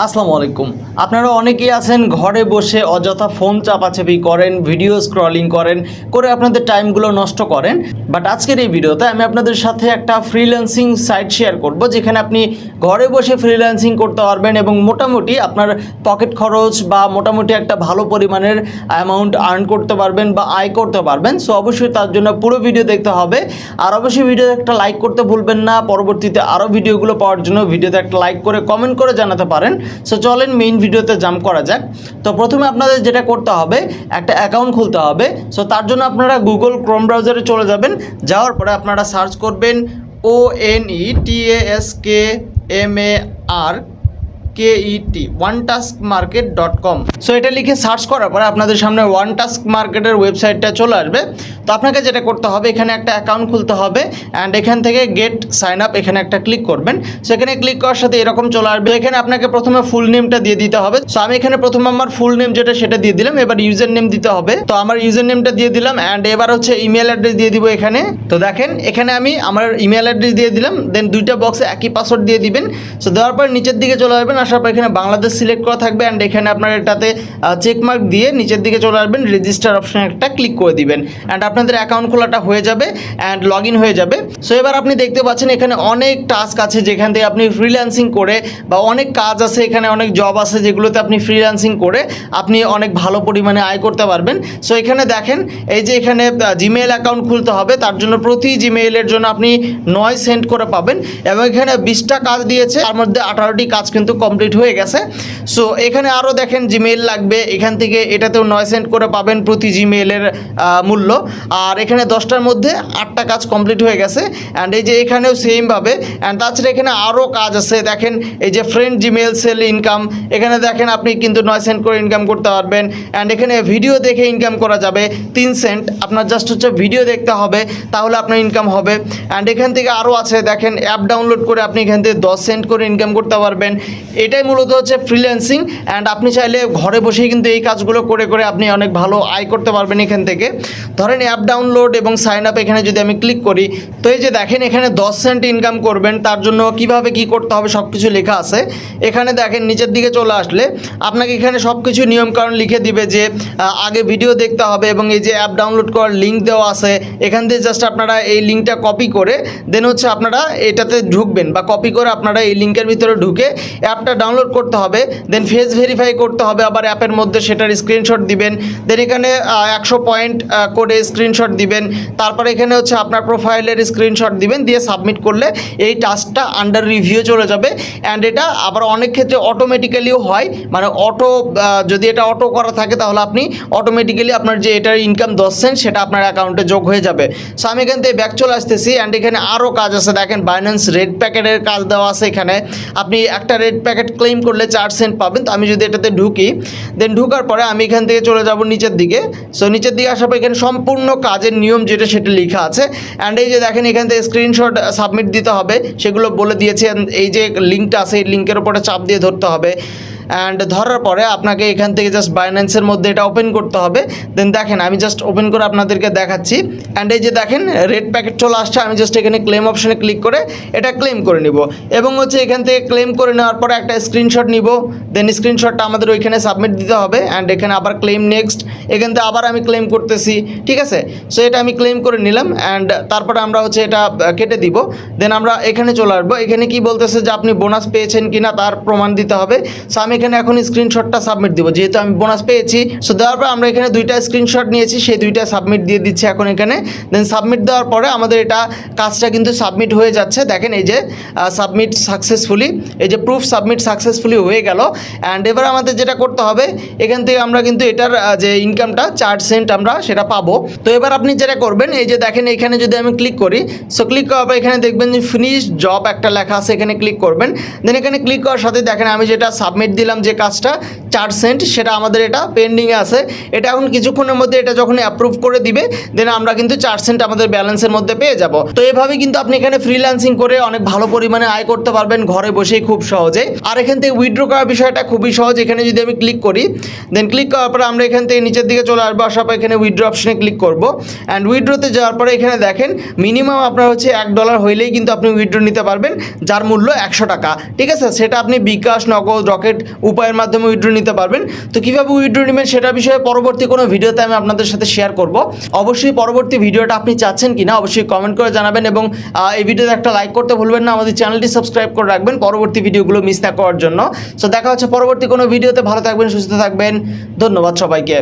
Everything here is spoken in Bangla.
আসসালামু আলাইকুম। আপনারা অনেকেই আছেন ঘরে বসে অযথা ফোন চাপাচাপি করেন, ভিডিও স্ক্রলিং করেন, করে আপনাদের টাইমগুলো নষ্ট করেন। বাট আজকের এই ভিডিওতে আমি আপনাদের সাথে একটা ফ্রিল্যান্সিং সাইট শেয়ার করব, যেখানে আপনি ঘরে বসে ফ্রিল্যান্সিং করতে পারবেন এবং মোটামুটি আপনার পকেট খরচ বা মোটামুটি একটা ভালো পরিমাণের অ্যামাউন্ট আর্ন করতে পারবেন বা আয় করতে পারবেন। সো অবশ্যই তার জন্য পুরো ভিডিও দেখতে হবে। আর অবশ্যই ভিডিওতে একটা লাইক করতে ভুলবেন না। পরবর্তীতে আরও ভিডিওগুলো পাওয়ার জন্য ভিডিওতে একটা লাইক করে কমেন্ট করে জানাতে পারেন। সো চলেন মেইন ভিডিওতে জাম্প করা যাক। তো প্রথমে আপনাদের যেটা করতে হবে, একটা অ্যাকাউন্ট খুলতে হবে। সো তার জন্য আপনারা গুগল ক্রোম ব্রাউজারে চলে যাবেন। যাওয়ার পরে আপনারা সার্চ করবেন ONETASKMARKET onetaskmarket.com। সো এটা লিখে সার্চ করার পরে আপনাদের সামনে ওয়ান টাস্ক মার্কেটের ওয়েবসাইটটা চলে আসবে। তো আপনাকে যেটা করতে হবে, এখানে একটা অ্যাকাউন্ট খুলতে হবে অ্যান্ড এখান থেকে গেট সাইন আপ এখানে একটা ক্লিক করবেন। সেখানে ক্লিক করার সাথে এরকম চলে আসবে। এখানে আপনাকে প্রথমে ফুল নেমটা দিয়ে দিতে হবে। সো আমি এখানে প্রথমে আমার ফুল নেম যেটা সেটা দিয়ে দিলাম। এবার ইউজার নেম দিতে হবে। তো আমার ইউজার নেমটা দিয়ে দিলাম অ্যান্ড এবার হচ্ছে ইমেল অ্যাড্রেস দিয়ে দিব এখানে। তো দেখেন এখানে আমি আমার ইমেল অ্যাড্রেস দিয়ে দিলাম, দেন দুইটা বক্সে একই পাসওয়ার্ড দিয়ে দিবেন। সো দেওয়ার পর নিচের দিকে চলে আসবেন। আসার পর এখানে বাংলাদেশ সিলেক্ট করা থাকবে অ্যান্ড এখানে আপনার এটাতে চেকমার্ক দিয়ে নিচের দিকে চলে আসবেন, রেজিস্টার অপশানে একটা ক্লিক করে দিবেন অ্যান্ড আপনাদের অ্যাকাউন্ট খোলাটা হয়ে যাবে অ্যান্ড লগ ইন হয়ে যাবে। সো এবার আপনি দেখতে পাচ্ছেন এখানে অনেক টাস্ক আছে যেখান থেকে আপনি ফ্রিল্যান্সিং করে, বা অনেক কাজ আছে এখানে, অনেক জব আছে যেগুলোতে আপনি ফ্রিল্যান্সিং করে আপনি অনেক ভালো পরিমাণে আয় করতে পারবেন। সো এখানে দেখেন এই যে এখানে জিমেইল অ্যাকাউন্ট খুলতে হবে, তার জন্য প্রতি জিমেইলের জন্য আপনি 9 সেন্ট করে পাবেন এবং এখানে 20টা কাজ দিয়েছে, তার মধ্যে 18টি কাজ কিন্তু কমপ্লিট হয়ে গেছে। সো এখানে আরও দেখেন জিমেইল লাগবে, এখান থেকে এটাতেও 9 সেন্ট করে পাবেন প্রতি জিমেইলের মূল্য। আর এখানে 10টার মধ্যে 8টা কাজ কমপ্লিট হয়ে গেছে অ্যান্ড এই যে এখানেও সেমভাবে। অ্যান্ড তাছাড়া এখানে আরও কাজ আছে, দেখেন এই যে ফ্রেন্ড জিমেইল সেল ইনকাম, এখানে দেখেন আপনি কিন্তু 9 সেন্ট করে ইনকাম করতে পারবেন। অ্যান্ড এখানে ভিডিও দেখে ইনকাম করা যাবে 3 সেন্ট। আপনার জাস্ট হচ্ছে ভিডিও দেখতে হবে, তাহলে আপনার ইনকাম হবে। অ্যান্ড এখান থেকে আরও আছে, দেখেন অ্যাপ ডাউনলোড করে আপনি এখান থেকে 10 সেন্ট করে ইনকাম করতে পারবেন। এটাই মূলত হচ্ছে ফ্রিল্যান্সিং অ্যান্ড আপনি চাইলে ঘরে বসেই কিন্তু এই কাজগুলো করে করে আপনি অনেক ভালো আয় করতে পারবেন এখান থেকে। ধরেন অ্যাপ ডাউনলোড এবং সাইন আপ, এখানে যদি আমি ক্লিক করি তো এই যে দেখেন এখানে 10 সেন্ট ইনকাম করবেন। তার জন্য কিভাবে কি করতে হবে সব কিছু লেখা আছে এখানে। দেখেন নিচের দিকে চলে আসলে আপনাকে এখানে সব কিছু নিয়মকানুন লিখে দিবে যে আগে ভিডিও দেখতে হবে এবং এই যে অ্যাপ ডাউনলোড করার লিঙ্ক দেওয়া আছে, এখান থেকে জাস্ট আপনারা এই লিঙ্কটা কপি করে দেন হচ্ছে আপনারা এটাতে ঢুকবেন, বা কপি করে আপনারা এই লিঙ্কের ভিতরে ঢুকে অ্যাপটা ডাউনলোড করতে হবে। দেন ফেস ভেরিফাই করতে হবে, আবার অ্যাপের মধ্যে সেটার স্ক্রিনশট দিবেন। দেন এখানে 100 পয়েন্ট করে স্ক্রিনশট দিবেন। তারপরে এখানে হচ্ছে আপনার প্রোফাইলের স্ক্রিনশট দিবেন, দিয়ে সাবমিট করলে এই টাস্কটা আন্ডার রিভিউ চলে যাবে। অ্যান্ড এটা আবার অনেক ক্ষেত্রে অটোমেটিক্যালিও হয়, মানে যদি এটা অটো করা থাকে তাহলে আপনি অটোমেটিক্যালি আপনার যে এটার ইনকাম 10 সেন্ট সেটা আপনার অ্যাকাউন্টে যোগ হয়ে যাবে। সো আমি এখান থেকে ব্যাক চলে আসতেছি অ্যান্ড এখানে আরও কাজ আছে। দেখেন বাইন্যান্স রেড প্যাকেটের কাজ দেওয়া আছে এখানে। আপনি একটা রেড প্যাকেট ক্লেম করলে 4 সেন্ট পাবেন। তো আমি যদি এটাতে ঢুকি, দেন ঢুকার পরে আমি এখান থেকে চলে যাব নিচের দিকে। সো নিচের দিকে আসার পর এখানে সম্পূর্ণ কাজের নিয়ম যেটা সেটা লেখা আছে অ্যান্ড এই যে দেখেন এখান থেকে স্ক্রিনশট সাবমিট দিতে হবে, সেগুলো বলে দিয়েছে। এই যে লিঙ্কটা আছে এই লিঙ্কের উপরে চাপ দিয়ে ধরতে হবে অ্যান্ড ধরার পরে আপনাকে এখান থেকে জাস্ট বাইন্যান্সের মধ্যে এটা ওপেন করতে হবে। দেন দেখেন আমি জাস্ট ওপেন করে আপনাদেরকে দেখাচ্ছি অ্যান্ড এই যে দেখেন রেড প্যাকেট চলে আসছে। আমি জাস্ট এখানে ক্লেম অপশানে ক্লিক করে এটা ক্লেম করে নিব এবং হচ্ছে এখান থেকে ক্লেম করে নেওয়ার পরে একটা স্ক্রিনশট নিব। দেন স্ক্রিনশটটা আমাদের ওইখানে সাবমিট দিতে হবে অ্যান্ড এখানে আবার ক্লেম নেক্সট, এখান থেকে আবার আমি ক্লেম করতেছি, ঠিক আছে। সো এটা আমি ক্লেম করে নিলাম অ্যান্ড তারপরে আমরা হচ্ছে এটা কেটে দিব। দেন আমরা এখানে চলে আসবো। এখানে কি বলতেছে যে আপনি বোনাস পেয়েছেন কিনা তার প্রমাণ দিতে হবে। সো আমি এখানে এখন স্ক্রিনশটটা সাবমিট দিব, যেহেতু আমি বোনাস পেয়েছি। সো দেওয়ার পর আমরা এখানে 2টা স্ক্রিনশট নিয়েছি, সেই 2টা সাবমিট দিয়ে দিচ্ছি এখন এখানে। দেন সাবমিট দেওয়ার পরে আমাদের এটা কাজটা কিন্তু সাবমিট হয়ে যাচ্ছে। দেখেন এই যে সাবমিট সাকসেসফুলি, এই যে প্রুফ সাবমিট সাকসেসফুলি হয়ে গেল। অ্যান্ড এবার আমাদের যেটা করতে হবে, এখান থেকে আমরা কিন্তু এটার যে ইনকামটা 4 সেন্ট আমরা সেটা পাবো। তো এবার আপনি যেটা করবেন, এই যে দেখেন এখানে যদি আমি ক্লিক করি, সো ক্লিক করার পর এখানে দেখবেন যে ফিনিশ জব একটা লেখা আছে, এখানে ক্লিক করবেন। দেন এখানে ক্লিক করার সাথে দেখেন আমি যেটা সাবমিট দিলাম দিলাম যে কাজটা 4 সেন্ট, সেটা আমাদের এটা পেন্ডিংয়ে আছে। এটা এখন কিছুক্ষণের মধ্যে এটা যখন অ্যাপ্রুভ করে দিবে দেন আমরা কিন্তু 4 সেন্ট আমাদের ব্যালেন্সের মধ্যে পেয়ে যাব। তো এভাবে কিন্তু আপনি এখানে ফ্রিল্যান্সিং করে অনেক ভালো পরিমাণে আয় করতে পারবেন ঘরে বসেই খুব সহজে। আর এখান থেকে উইথড্র করার বিষয়টা খুবই সহজ। এখানে যদি আমি ক্লিক করি দেন ক্লিক করার পরে আমরা এখান থেকে নিচের দিকে চলে আসবো, আসার পর এখানে উইথড্র অপশনে ক্লিক করব। অ্যান্ড উইথড্রতে যাওয়ার পরে এখানে দেখেন মিনিমাম আপনার হচ্ছে $1 হইলেই কিন্তু আপনি উইথড্র নিতে পারবেন, যার মূল্য 100 টাকা। ঠিক আছে, সেটা আপনি বিকাশ, নগদ, রকেট উপায়ের মাধ্যমে উইথড্র নিতে পারবেন। তো কীভাবে উইথড্র নেবেন সেটা বিষয়ে পরবর্তী কোনো ভিডিওতে আমি আপনাদের সাথে শেয়ার করব। অবশ্যই পরবর্তী ভিডিওটা আপনি চাচ্ছেন কিনা অবশ্যই কমেন্ট করে জানাবেন, এবং এই ভিডিওতে একটা লাইক করতে ভুলবেন না। আমাদের চ্যানেলটি সাবস্ক্রাইব করে রাখবেন পরবর্তী ভিডিওগুলো মিস না করার জন্য। সো দেখা হচ্ছে পরবর্তী কোনো ভিডিওতে। ভালো থাকবেন, সুস্থ থাকবেন, ধন্যবাদ সবাইকে।